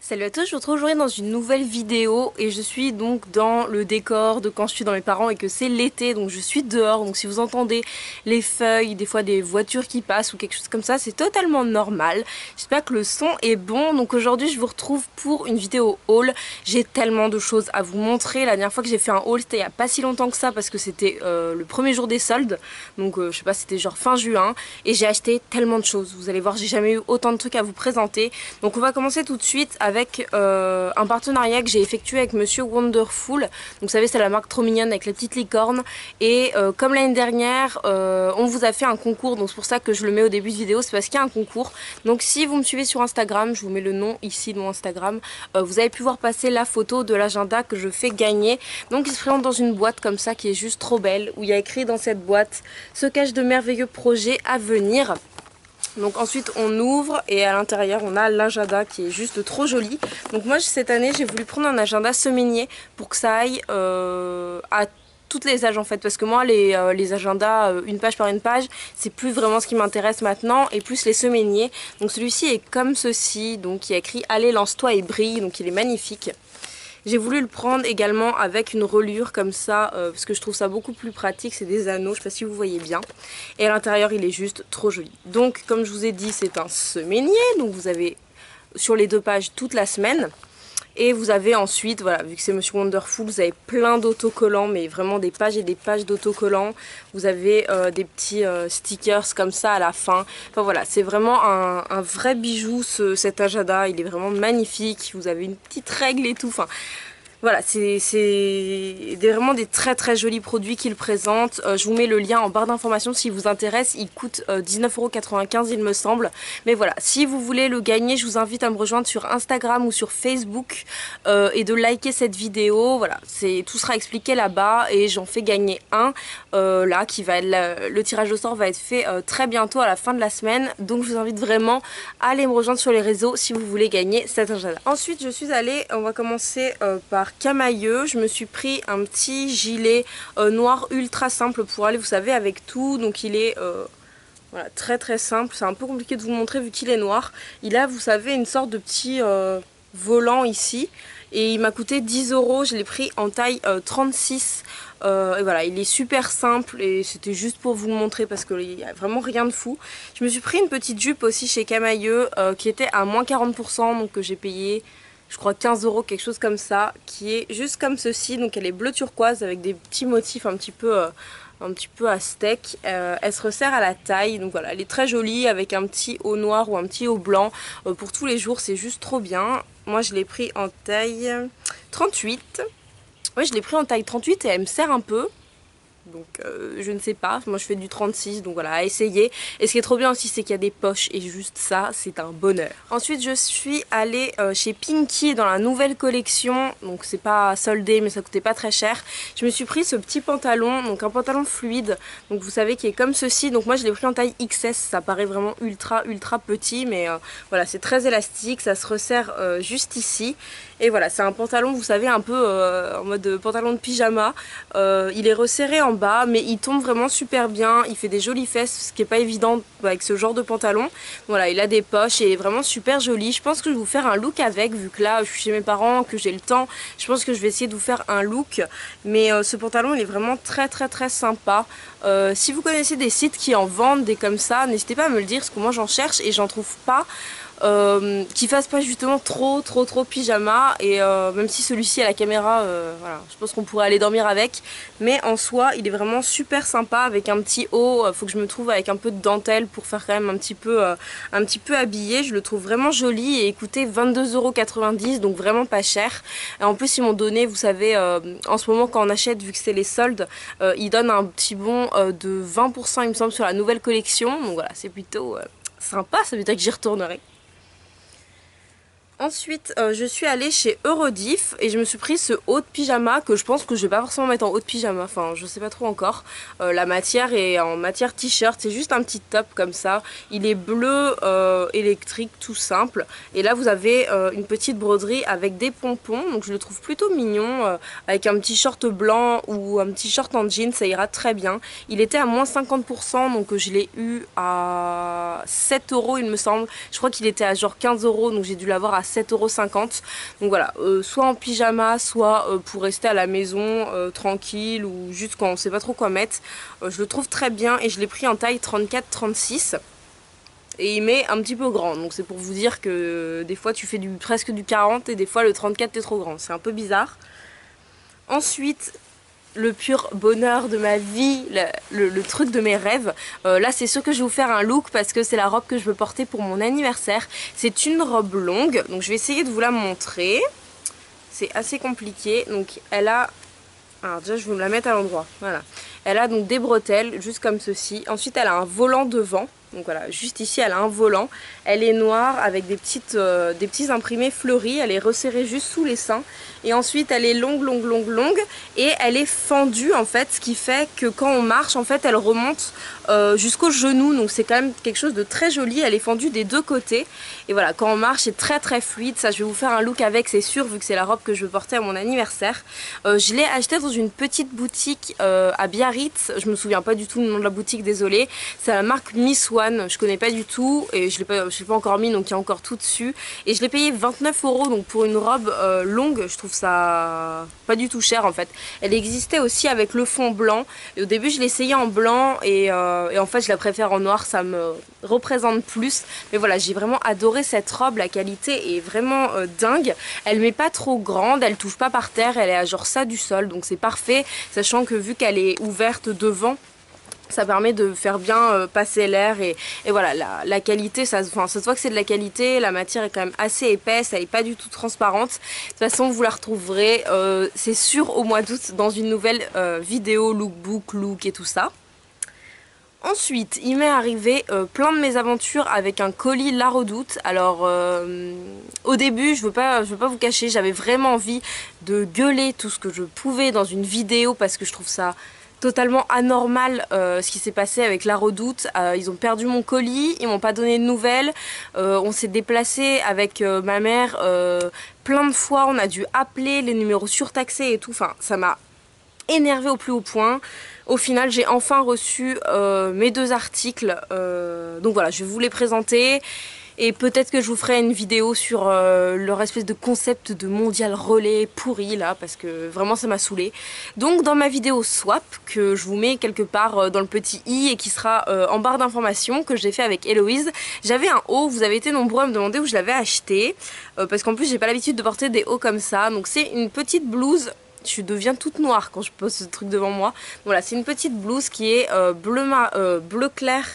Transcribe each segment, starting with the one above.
Salut à tous, je vous retrouve aujourd'hui dans une nouvelle vidéo et je suis donc dans le décor de quand je suis dans mes parents et que c'est l'été, donc je suis dehors. Donc si vous entendez les feuilles, des fois des voitures qui passent ou quelque chose comme ça, c'est totalement normal. J'espère que le son est bon. Donc aujourd'hui je vous retrouve pour une vidéo haul. J'ai tellement de choses à vous montrer. La dernière fois que j'ai fait un haul c'était il n'y a pas si longtemps que ça parce que c'était le premier jour des soldes. Donc je sais pas, c'était genre fin juin et j'ai acheté tellement de choses. Vous allez voir, j'ai jamais eu autant de trucs à vous présenter. Donc on va commencer tout de suite avec un partenariat que j'ai effectué avec Monsieur Wonderful. Donc vous savez, c'est la marque trop mignonne avec la petite licorne. Et comme l'année dernière, on vous a fait un concours. Donc c'est pour ça que je le mets au début de vidéo, c'est parce qu'il y a un concours. Donc si vous me suivez sur Instagram, je vous mets le nom ici de mon Instagram, vous avez pu voir passer la photo de l'agenda que je fais gagner. Donc il se présente dans une boîte comme ça qui est juste trop belle, où il y a écrit dans cette boîte: se cachent de merveilleux projets à venir. Donc ensuite on ouvre et à l'intérieur on a l'agenda qui est juste trop joli. Donc moi cette année j'ai voulu prendre un agenda semainier pour que ça aille à toutes les âges en fait, parce que moi les agendas une page par une page c'est plus vraiment ce qui m'intéresse maintenant, et plus les semainiers. Donc celui-ci est comme ceci, donc il y a écrit allez lance-toi et brille, donc il est magnifique. J'ai voulu le prendre également avec une reliure comme ça, parce que je trouve ça beaucoup plus pratique. C'est des anneaux, je sais pas si vous voyez bien. Et à l'intérieur, il est juste trop joli. Donc, comme je vous ai dit, c'est un semainier. Donc, vous avez sur les deux pages toute la semaine. Et vous avez ensuite, voilà, vu que c'est Monsieur Wonderful, vous avez plein d'autocollants, mais vraiment des pages et des pages d'autocollants. Vous avez des petits stickers comme ça à la fin. Enfin voilà, c'est vraiment un vrai bijou cet agenda. Il est vraiment magnifique. Vous avez une petite règle et tout. Enfin, voilà, c'est vraiment des très très jolis produits qu'ils présentent. Je vous mets le lien en barre d'informations si vous intéresse. Il coûte 19,95 € il me semble. Mais voilà, si vous voulez le gagner, je vous invite à me rejoindre sur Instagram ou sur Facebook et de liker cette vidéo. Voilà, tout sera expliqué là-bas et j'en fais gagner un là qui va être le tirage au sort va être fait très bientôt à la fin de la semaine. Donc je vous invite vraiment à aller me rejoindre sur les réseaux si vous voulez gagner cet agenda. Ensuite, je suis allée, on va commencer par Camailleux. Je me suis pris un petit gilet noir ultra simple pour aller, vous savez, avec tout. Donc il est voilà, très très simple. C'est un peu compliqué de vous montrer vu qu'il est noir. Il a, vous savez, une sorte de petit volant ici. Et il m'a coûté 10 €. Je l'ai pris en taille 36. Et voilà, il est super simple et c'était juste pour vous le montrer parce qu'il n'y a vraiment rien de fou. Je me suis pris une petite jupe aussi chez Camailleux qui était à moins 40%, donc que j'ai payé je crois 15 €, quelque chose comme ça, qui est juste comme ceci. Donc elle est bleu turquoise avec des petits motifs un petit peu aztèque. Elle se resserre à la taille, donc voilà, elle est très jolie avec un petit haut noir ou un petit haut blanc pour tous les jours, c'est juste trop bien. Moi je l'ai pris en taille 38. Ouais, je l'ai pris en taille 38 et elle me sert un peu. Donc je ne sais pas, moi je fais du 36, donc voilà, à essayer. Et ce qui est trop bien aussi, c'est qu'il y a des poches et juste ça, c'est un bonheur. Ensuite je suis allée chez Pinky dans la nouvelle collection, donc c'est pas soldé mais ça coûtait pas très cher. Je me suis pris ce petit pantalon, donc un pantalon fluide, donc vous savez qui est comme ceci. Donc moi je l'ai pris en taille XS, ça paraît vraiment ultra petit, mais voilà, c'est très élastique, ça se resserre juste ici. Et voilà, c'est un pantalon, vous savez, un peu en mode pantalon de pyjama. Il est resserré en bas, mais il tombe vraiment super bien. Il fait des jolies fesses, ce qui n'est pas évident avec ce genre de pantalon. Voilà, il a des poches et est vraiment super joli. Je pense que je vais vous faire un look avec, vu que là, je suis chez mes parents, que j'ai le temps. Je pense que je vais essayer de vous faire un look. Mais ce pantalon, il est vraiment très sympa. Si vous connaissez des sites qui en vendent des comme ça, n'hésitez pas à me le dire, parce que moi, j'en cherche et j'en trouve pas. Qui fasse pas justement trop pyjama, et même si celui-ci à la caméra voilà, je pense qu'on pourrait aller dormir avec, mais en soi il est vraiment super sympa avec un petit haut. Faut que je me trouve avec un peu de dentelle pour faire quand même un petit peu habillé. Je le trouve vraiment joli et écoutez 22,90 €, donc vraiment pas cher. Et en plus ils m'ont donné, vous savez, en ce moment quand on achète, vu que c'est les soldes, ils donnent un petit bon de 20% il me semble sur la nouvelle collection, donc voilà, c'est plutôt sympa, ça veut dire que j'y retournerai. Ensuite, je suis allée chez Eurodiff et je me suis pris ce haut de pyjama que je pense que je vais pas forcément mettre en haut de pyjama, enfin je sais pas trop encore. La matière est en matière t-shirt, c'est juste un petit top comme ça. Il est bleu électrique, tout simple. Et là vous avez une petite broderie avec des pompons, donc je le trouve plutôt mignon. Avec un petit short blanc ou un petit short en jean, ça ira très bien. Il était à moins 50%, donc je l'ai eu à 7 € il me semble. Je crois qu'il était à genre 15 €, donc j'ai dû l'avoir à 7 7,50 €. Donc voilà, soit en pyjama, soit pour rester à la maison tranquille ou juste quand on sait pas trop quoi mettre. Je le trouve très bien et je l'ai pris en taille 34-36. Et il m'est un petit peu grand, donc c'est pour vous dire que des fois tu fais presque du 40 et des fois le 34 est trop grand, c'est un peu bizarre. Ensuite, le pur bonheur de ma vie, le truc de mes rêves. Là c'est sûr que je vais vous faire un look parce que c'est la robe que je veux porter pour mon anniversaire. C'est une robe longue, donc je vais essayer de vous la montrer. C'est assez compliqué, donc elle a... Alors déjà je vais me la mettre à l'endroit, voilà. Elle a donc des bretelles, juste comme ceci. Ensuite elle a un volant devant. Donc voilà, juste ici elle a un volant, elle est noire avec des petits imprimés fleuris, elle est resserrée juste sous les seins et ensuite elle est longue et elle est fendue en fait, ce qui fait que quand on marche en fait elle remonte jusqu'au genou, donc c'est quand même quelque chose de très joli, elle est fendue des deux côtés et voilà, quand on marche c'est très fluide. Ça je vais vous faire un look avec, c'est sûr, vu que c'est la robe que je veux porter à mon anniversaire. Je l'ai achetée dans une petite boutique à Biarritz, je me souviens pas du tout le nom de la boutique, désolée, c'est la marque Miss One, je connais pas du tout et je l'ai pas encore mis, donc il y a encore tout dessus et je l'ai payé 29 €, donc pour une robe longue je trouve ça pas du tout cher en fait. Elle existait aussi avec le fond blanc et au début je l'ai essayé en blanc et en fait je la préfère en noir, ça me représente plus, mais voilà, j'ai vraiment adoré cette robe, la qualité est vraiment dingue. Elle m'est pas trop grande, elle touche pas par terre, elle est à genre ça du sol, donc c'est parfait, sachant que vu qu'elle est ouverte devant, ça permet de faire bien passer l'air et voilà, la qualité, ça se voit que c'est de la qualité, la matière est quand même assez épaisse, elle n'est pas du tout transparente. De toute façon vous la retrouverez, c'est sûr, au mois d'août dans une nouvelle vidéo lookbook, look et tout ça. Ensuite, il m'est arrivé plein de mésaventures avec un colis La Redoute. Alors, au début, je veux pas vous cacher, j'avais vraiment envie de gueuler tout ce que je pouvais dans une vidéo parce que je trouve ça totalement anormal ce qui s'est passé avec La Redoute. Ils ont perdu mon colis, ils m'ont pas donné de nouvelles, on s'est déplacé avec ma mère plein de fois, on a dû appeler les numéros surtaxés et tout, enfin ça m'a énervé au plus haut point. Au final j'ai enfin reçu mes deux articles, donc voilà, je vais vous les présenter. Et peut-être que je vous ferai une vidéo sur leur espèce de concept de mondial relais pourri là, parce que vraiment ça m'a saoulé. Donc dans ma vidéo swap, que je vous mets quelque part dans le petit i et qui sera en barre d'informations, que j'ai fait avec Héloïse, j'avais un haut, vous avez été nombreux à me demander où je l'avais acheté, parce qu'en plus j'ai pas l'habitude de porter des hauts comme ça. Donc c'est une petite blouse. Je deviens toute noire quand je pose ce truc devant moi. Voilà, c'est une petite blouse qui est bleu clair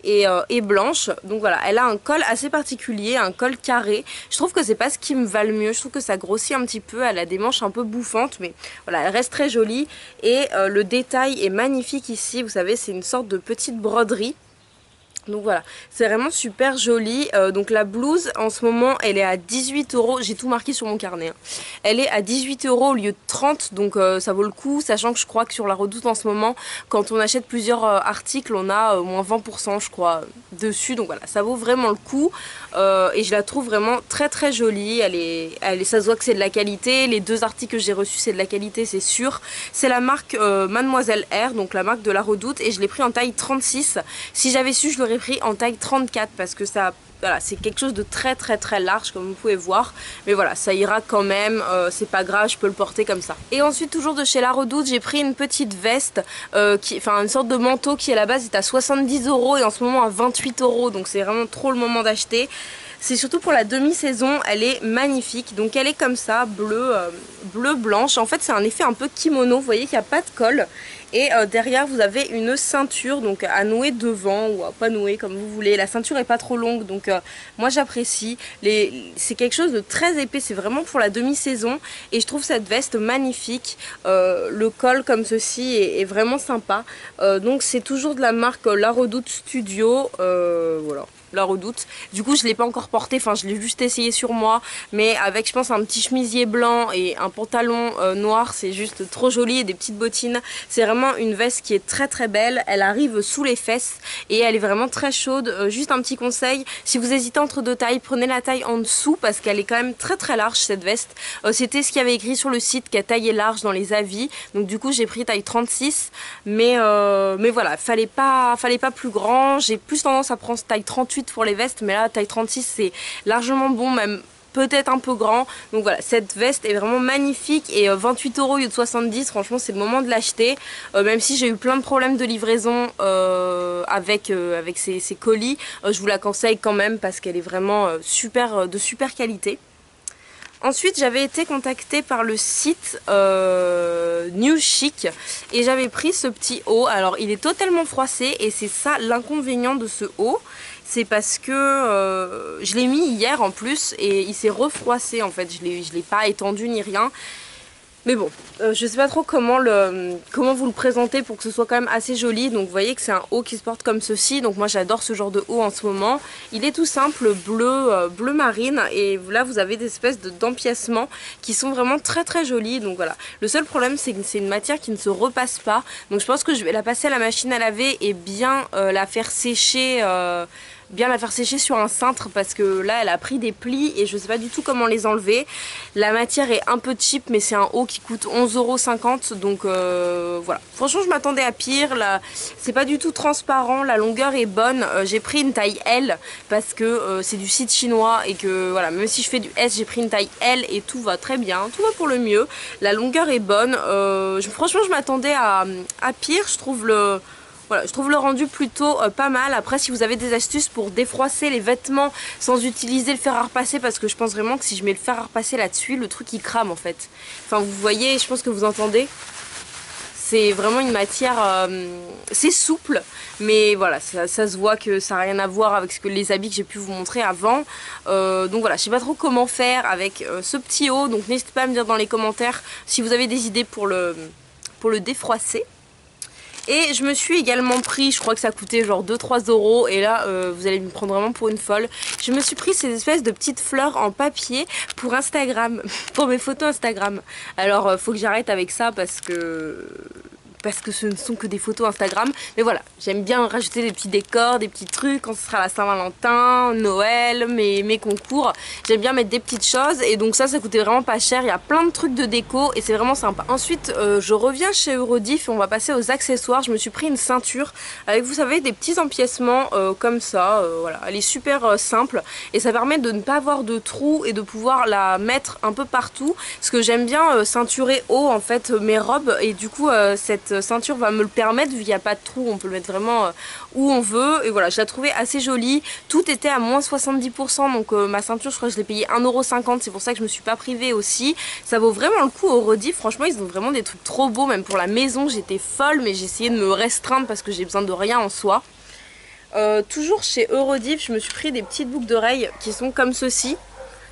et blanche. Donc voilà, elle a un col assez particulier, un col carré. Je trouve que c'est pas ce qui me va le mieux. Je trouve que ça grossit un petit peu. Elle a des manches un peu bouffantes, mais voilà, elle reste très jolie. Et le détail est magnifique ici. Vous savez, c'est une sorte de petite broderie. Donc voilà, c'est vraiment super joli. Donc la blouse en ce moment elle est à 18 €, j'ai tout marqué sur mon carnet, hein. Elle est à 18 € au lieu de 30, donc ça vaut le coup, sachant que je crois que sur La Redoute en ce moment, quand on achète plusieurs articles, on a moins 20% je crois dessus, donc voilà, ça vaut vraiment le coup. Et je la trouve vraiment très jolie, ça se voit que c'est de la qualité, les deux articles que j'ai reçus c'est de la qualité, c'est sûr. C'est la marque Mademoiselle R, donc la marque de La Redoute, et je l'ai pris en taille 36. Si j'avais su, je l'aurais pris en taille 34 parce que ça, voilà, c'est quelque chose de très large comme vous pouvez voir, mais voilà, ça ira quand même, c'est pas grave, je peux le porter comme ça. Et ensuite, toujours de chez La Redoute, j'ai pris une petite veste, enfin une sorte de manteau qui à la base est à 70 € et en ce moment à 28 €, donc c'est vraiment trop le moment d'acheter. C'est surtout pour la demi-saison, elle est magnifique, donc elle est comme ça, bleu blanche. En fait c'est un effet un peu kimono, vous voyez qu'il n'y a pas de col. Et derrière vous avez une ceinture, donc à nouer devant ou à pas nouer comme vous voulez. La ceinture est pas trop longue, donc moi j'apprécie. C'est quelque chose de très épais, c'est vraiment pour la demi-saison. Et je trouve cette veste magnifique. Le col comme ceci est vraiment sympa. Donc c'est toujours de la marque La Redoute Studio, voilà. La Redoute. Du coup je l'ai pas encore porté, enfin je l'ai juste essayé sur moi, mais avec je pense un petit chemisier blanc et un pantalon noir, c'est juste trop joli, et des petites bottines. C'est vraiment une veste qui est très belle, elle arrive sous les fesses et elle est vraiment très chaude. Juste un petit conseil, si vous hésitez entre deux tailles, prenez la taille en dessous parce qu'elle est quand même très large cette veste. C'était ce qu'il y avait écrit sur le site, qu'elle taille est large dans les avis, donc du coup j'ai pris taille 36, mais voilà, fallait pas plus grand. J'ai plus tendance à prendre taille 38 pour les vestes, mais là taille 36 c'est largement bon, même peut-être un peu grand. Donc voilà, cette veste est vraiment magnifique et 28 € au lieu de 70, franchement c'est le moment de l'acheter. Même si j'ai eu plein de problèmes de livraison avec ces colis, je vous la conseille quand même parce qu'elle est vraiment de super qualité. Ensuite, j'avais été contactée par le site New Chic et j'avais pris ce petit haut. Alors, il est totalement froissé et c'est ça l'inconvénient de ce haut. C'est parce que je l'ai mis hier en plus et il s'est refroissé en fait. Je l'ai pas étendu ni rien. Mais bon, je sais pas trop comment vous le présenter pour que ce soit quand même assez joli. Donc vous voyez que c'est un haut qui se porte comme ceci. Donc moi j'adore ce genre de haut en ce moment. Il est tout simple, bleu marine. Et là vous avez des espèces d'empiècements qui sont vraiment très très jolis. Donc voilà. Le seul problème c'est que c'est une matière qui ne se repasse pas. Donc je pense que je vais la passer à la machine à laver et bien la faire sécher. Sur un cintre parce que là elle a pris des plis et je sais pas du tout comment les enlever. La matière est un peu cheap mais c'est un haut qui coûte 11,50 € donc voilà. Franchement je m'attendais à pire, là c'est pas du tout transparent, la longueur est bonne. J'ai pris une taille L parce que c'est du site chinois et que voilà, même si je fais du S j'ai pris une taille L et tout va très bien, tout va pour le mieux. La longueur est bonne, franchement je m'attendais à pire, je trouve le rendu plutôt pas mal. Après si vous avez des astuces pour défroisser les vêtements sans utiliser le fer à repasser, parce que je pense vraiment que si je mets le fer à repasser là-dessus, le truc il crame en fait. Enfin vous voyez, je pense que vous entendez. C'est vraiment une matière, c'est souple, mais voilà, ça se voit que ça n'a rien à voir avec les habits que j'ai pu vous montrer avant. Donc voilà, je sais pas trop comment faire avec ce petit haut, donc n'hésitez pas à me dire dans les commentaires si vous avez des idées pour le défroisser. Et je me suis également pris, je crois que ça coûtait genre 2-3 € et là vous allez me prendre vraiment pour une folle. Je me suis pris ces espèces de petites fleurs en papier pour Instagram, pour mes photos Instagram. Alors faut que j'arrête avec ça parce que ce ne sont que des photos Instagram. Mais voilà, j'aime bien rajouter des petits décors, des petits trucs quand ce sera la Saint-Valentin, Noël, mes concours. J'aime bien mettre des petites choses et donc ça coûtait vraiment pas cher. Il y a plein de trucs de déco et c'est vraiment sympa. Ensuite, je reviens chez Eurodif et on va passer aux accessoires. Je me suis pris une ceinture avec, vous savez, des petits empiècements comme ça. Voilà, elle est super simple et ça permet de ne pas avoir de trous et de pouvoir la mettre un peu partout. Parce que j'aime bien ceinturer haut en fait mes robes et du coup cette ceinture va me le permettre, vu qu'il n'y a pas de trou, on peut le mettre vraiment où on veut. Et voilà, je la trouvais assez jolie. Tout était à moins 70%, donc ma ceinture, je crois que je l'ai payée 1,50 €. C'est pour ça que je me suis pas privée aussi. Ça vaut vraiment le coup au Rediff. Franchement, ils ont vraiment des trucs trop beaux, même pour la maison. J'étais folle, mais j'ai essayé de me restreindre parce que j'ai besoin de rien en soi. Toujours chez Eurodif, je me suis pris des petites boucles d'oreilles qui sont comme ceci.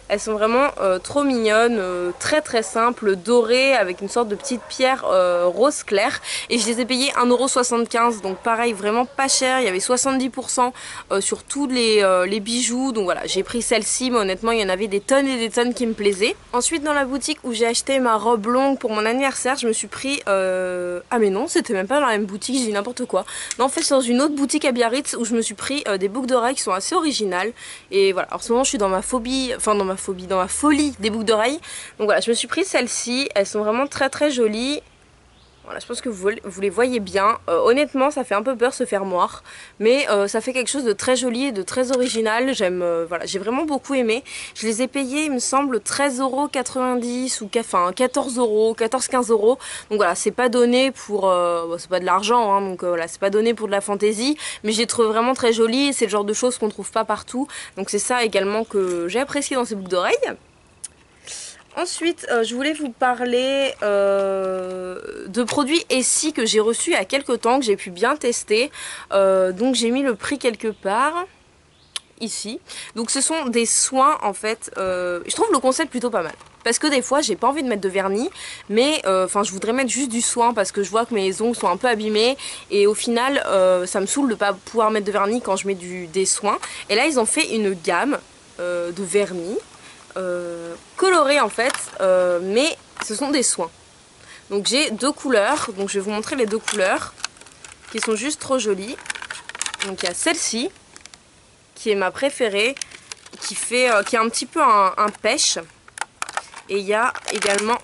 Elles sont vraiment trop mignonnes, très très simples, dorées avec une sorte de petite pierre rose clair. Et je les ai payées 1,75 €, donc pareil, vraiment pas cher. Il y avait 70% sur tous les bijoux. Donc voilà, j'ai pris celle-ci, mais honnêtement il y en avait des tonnes et des tonnes qui me plaisaient. Ensuite dans la boutique où j'ai acheté ma robe longue pour mon anniversaire, je me suis pris... Ah mais non, c'était même pas dans la même boutique, j'ai dit n'importe quoi. Non, en fait c'est dans une autre boutique à Biarritz où je me suis pris des boucles d'oreilles qui sont assez originales. Et voilà, en ce moment je suis dans ma phobie, enfin dans ma folie des boucles d'oreilles. Donc voilà, je me suis pris celles-ci, elles sont vraiment très très jolies. Voilà, je pense que vous les voyez bien. Honnêtement, ça fait un peu peur ce fermoir, mais ça fait quelque chose de très joli et de très original. J'aime, voilà, j'ai vraiment beaucoup aimé. Je les ai payés, il me semble, 13,90 € ou enfin 14 €, 14-15 €. Donc voilà, c'est pas donné pour, bon, c'est pas de l'argent, hein, donc voilà, c'est pas donné pour de la fantaisie, mais je les trouve vraiment très jolies. C'est le genre de choses qu'on trouve pas partout. Donc c'est ça également que j'ai apprécié dans ces boucles d'oreilles. Ensuite, je voulais vous parler de produits Essie que j'ai reçus il y a quelques temps, que j'ai pu bien tester. Donc j'ai mis le prix quelque part, ici. Donc ce sont des soins en fait, je trouve le concept plutôt pas mal. Parce que des fois j'ai pas envie de mettre de vernis, mais enfin je voudrais mettre juste du soin parce que je vois que mes ongles sont un peu abîmés. Et au final ça me saoule de pas pouvoir mettre de vernis quand je mets des soins. Et là ils ont fait une gamme de vernis. Colorés en fait, mais ce sont des soins. Donc j'ai deux couleurs, donc je vais vous montrer les deux couleurs qui sont juste trop jolies. Donc il y a celle-ci qui est ma préférée, qui est un petit peu un pêche, et il y a également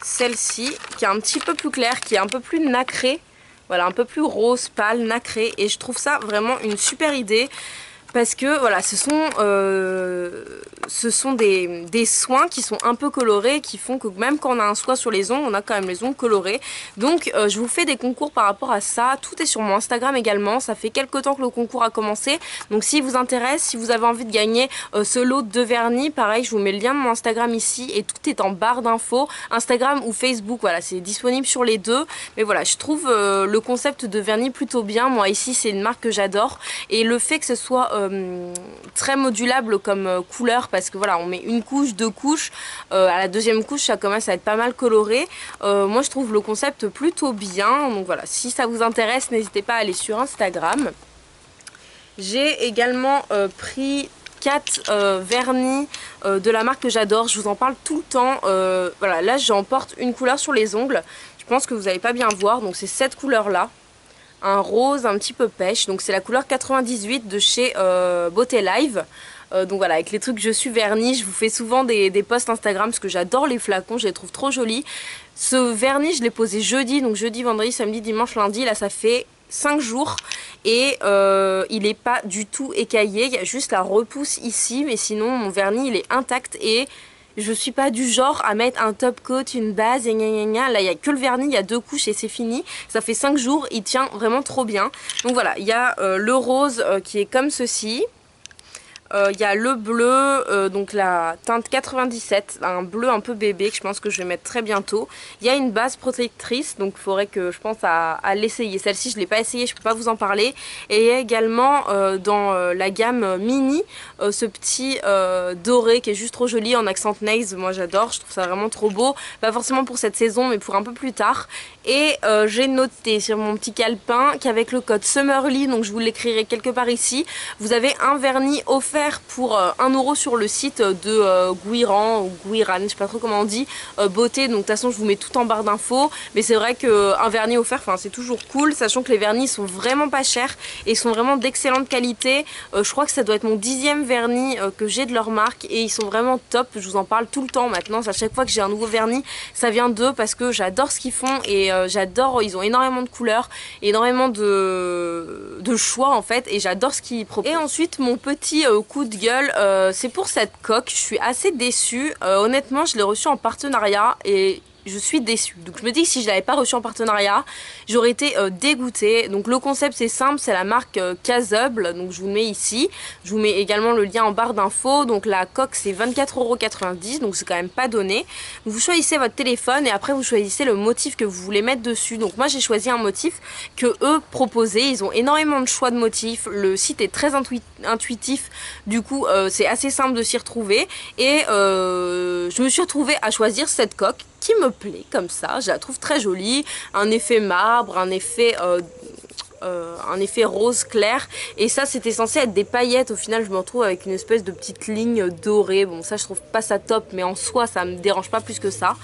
celle-ci qui est un petit peu plus claire, qui est un peu plus nacrée, voilà, un peu plus rose pâle, nacrée, et je trouve ça vraiment une super idée. parce que voilà, ce sont des soins qui sont un peu colorés, qui font que même quand on a un soin sur les ongles, on a quand même les ongles colorés. Donc je vous fais des concours par rapport à ça, tout est sur mon Instagram également, ça fait quelques temps que le concours a commencé, donc s'il vous intéresse, si vous avez envie de gagner ce lot de vernis, pareil je vous mets le lien de mon Instagram ici et tout est en barre d'infos, Instagram ou Facebook, voilà c'est disponible sur les deux, mais voilà je trouve le concept de vernis plutôt bien, moi ici c'est une marque que j'adore et le fait que ce soit très modulable comme couleur, parce que voilà on met une couche, deux couches, à la deuxième couche ça commence à être pas mal coloré, moi je trouve le concept plutôt bien, donc voilà si ça vous intéresse n'hésitez pas à aller sur Instagram. J'ai également pris 4 vernis de la marque que j'adore, je vous en parle tout le temps, voilà là j'emporte une couleur sur les ongles, je pense que vous n'allez pas bien voir, donc c'est cette couleur là, un rose un petit peu pêche, donc c'est la couleur 98 de chez Beauté Live. Donc voilà, avec les trucs je suis vernis, je vous fais souvent des posts Instagram parce que j'adore les flacons, je les trouve trop jolis. Ce vernis je l'ai posé jeudi, donc jeudi, vendredi, samedi, dimanche, lundi, là ça fait 5 jours et il n'est pas du tout écaillé, il y a juste la repousse ici, mais sinon mon vernis il est intact et je suis pas du genre à mettre un top coat, une base, et gna gna gna. Là il y a que le vernis, il y a 2 couches et c'est fini. Ça fait 5 jours, il tient vraiment trop bien. Donc voilà, il y a le rose qui est comme ceci. Il y a le bleu, donc la teinte 97, un bleu un peu bébé que je pense que je vais mettre très bientôt. Il y a une base protectrice, donc il faudrait que je pense à l'essayer. Celle-ci je ne l'ai pas essayée, je ne peux pas vous en parler. Et il y a également dans la gamme mini ce petit doré qui est juste trop joli en accent nails. Moi j'adore, je trouve ça vraiment trop beau. Pas forcément pour cette saison mais pour un peu plus tard. Et j'ai noté sur mon petit calepin qu'avec le code Summerly, donc je vous l'écrirai quelque part ici, vous avez un vernis offert pour 1 € sur le site de Guiran ou Guiran, je sais pas trop comment on dit, beauté, donc de toute façon je vous mets tout en barre d'infos, mais c'est vrai qu'un vernis offert, c'est toujours cool, sachant que les vernis sont vraiment pas chers et sont vraiment d'excellente qualité. Je crois que ça doit être mon 10e vernis que j'ai de leur marque et ils sont vraiment top, je vous en parle tout le temps maintenant, à chaque fois que j'ai un nouveau vernis, ça vient d'eux parce que j'adore ce qu'ils font et j'adore, ils ont énormément de couleurs, énormément de choix en fait et j'adore ce qu'ils proposent. Et ensuite mon petit coup de gueule, c'est pour cette coque, je suis assez déçue, honnêtement je l'ai reçue en partenariat et je suis déçue. Donc je me dis que si je l'avais pas reçu en partenariat, j'aurais été dégoûtée. Donc le concept c'est simple, c'est la marque Casuble, donc je vous le mets ici. Je vous mets également le lien en barre d'infos. Donc la coque c'est 24,90 €, donc c'est quand même pas donné. Vous choisissez votre téléphone et après vous choisissez le motif que vous voulez mettre dessus. Donc moi j'ai choisi un motif que eux proposaient. Ils ont énormément de choix de motifs. Le site est très intuitif. Du coup c'est assez simple de s'y retrouver. Et je me suis retrouvée à choisir cette coque qui me plaît comme ça, je la trouve très jolie, un effet marbre, un effet rose clair, et ça c'était censé être des paillettes, au final je me retrouve avec une espèce de petite ligne dorée. Bon ça je trouve pas ça top, mais en soi ça me dérange pas plus que ça.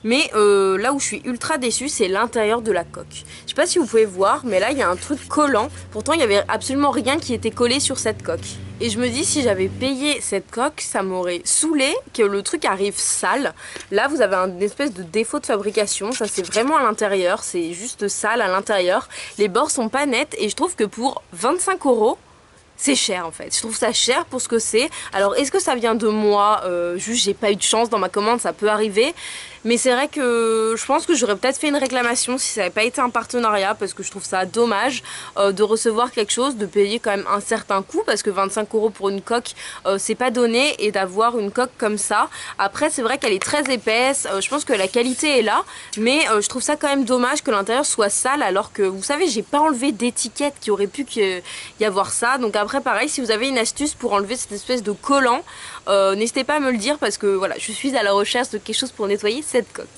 Mais là où je suis ultra déçue, c'est l'intérieur de la coque. Je sais pas si vous pouvez voir, mais là il y a un truc collant, pourtant il y avait absolument rien qui était collé sur cette coque. Et je me dis, si j'avais payé cette coque, ça m'aurait saoulé que le truc arrive sale. Là, vous avez une espèce de défaut de fabrication. Ça, c'est vraiment à l'intérieur. C'est juste sale à l'intérieur. Les bords sont pas nets. Et je trouve que pour 25 €, c'est cher en fait. Je trouve ça cher pour ce que c'est. Alors, est-ce que ça vient de moi? Juste, j'ai pas eu de chance dans ma commande, ça peut arriver. Mais c'est vrai que je pense que j'aurais peut-être fait une réclamation si ça n'avait pas été un partenariat, parce que je trouve ça dommage de recevoir quelque chose, de payer quand même un certain coût, parce que 25 € pour une coque c'est pas donné, et d'avoir une coque comme ça. Après c'est vrai qu'elle est très épaisse, je pense que la qualité est là, mais je trouve ça quand même dommage que l'intérieur soit sale, alors que vous savez j'ai pas enlevé d'étiquette qui aurait pu y avoir ça. Donc après pareil, si vous avez une astuce pour enlever cette espèce de collant, n'hésitez pas à me le dire, parce que voilà, je suis à la recherche de quelque chose pour nettoyer cette coque.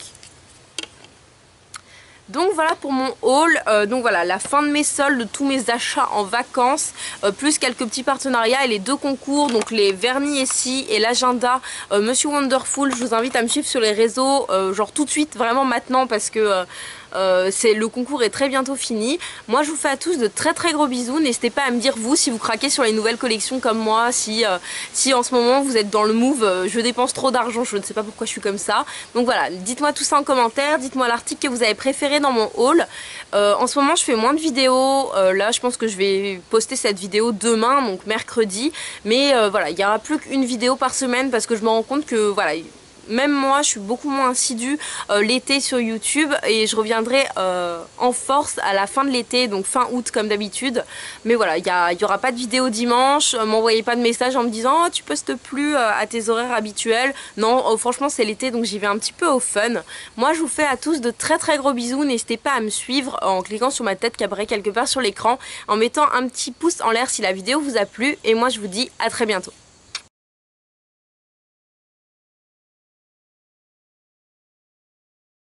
Donc voilà pour mon haul, donc voilà la fin de mes soldes, de tous mes achats en vacances, plus quelques petits partenariats et les 2 concours, donc les vernis ici et l'agenda Monsieur Wonderful. Je vous invite à me suivre sur les réseaux, genre tout de suite, vraiment maintenant, parce que Le concours est très bientôt fini. Moi je vous fais à tous de très très gros bisous. N'hésitez pas à me dire vous si vous craquez sur les nouvelles collections comme moi, si en ce moment vous êtes dans le move je dépense trop d'argent, je ne sais pas pourquoi je suis comme ça. Donc voilà, dites-moi tout ça en commentaire, dites-moi l'article que vous avez préféré dans mon haul. En ce moment je fais moins de vidéos, là je pense que je vais poster cette vidéo demain, donc mercredi. Mais voilà, il n'y aura plus qu'une vidéo par semaine parce que je me rends compte que voilà, même moi je suis beaucoup moins assidue l'été sur YouTube et je reviendrai en force à la fin de l'été, donc fin août comme d'habitude. Mais voilà, il y aura pas de vidéo dimanche, m'envoyez pas de message en me disant oh, tu postes plus à tes horaires habituels. Non, franchement c'est l'été donc j'y vais un petit peu au fun. Moi je vous fais à tous de très très gros bisous, n'hésitez pas à me suivre en cliquant sur ma tête qui apparaît quelque part sur l'écran, en mettant un petit pouce en l'air si la vidéo vous a plu et moi je vous dis à très bientôt.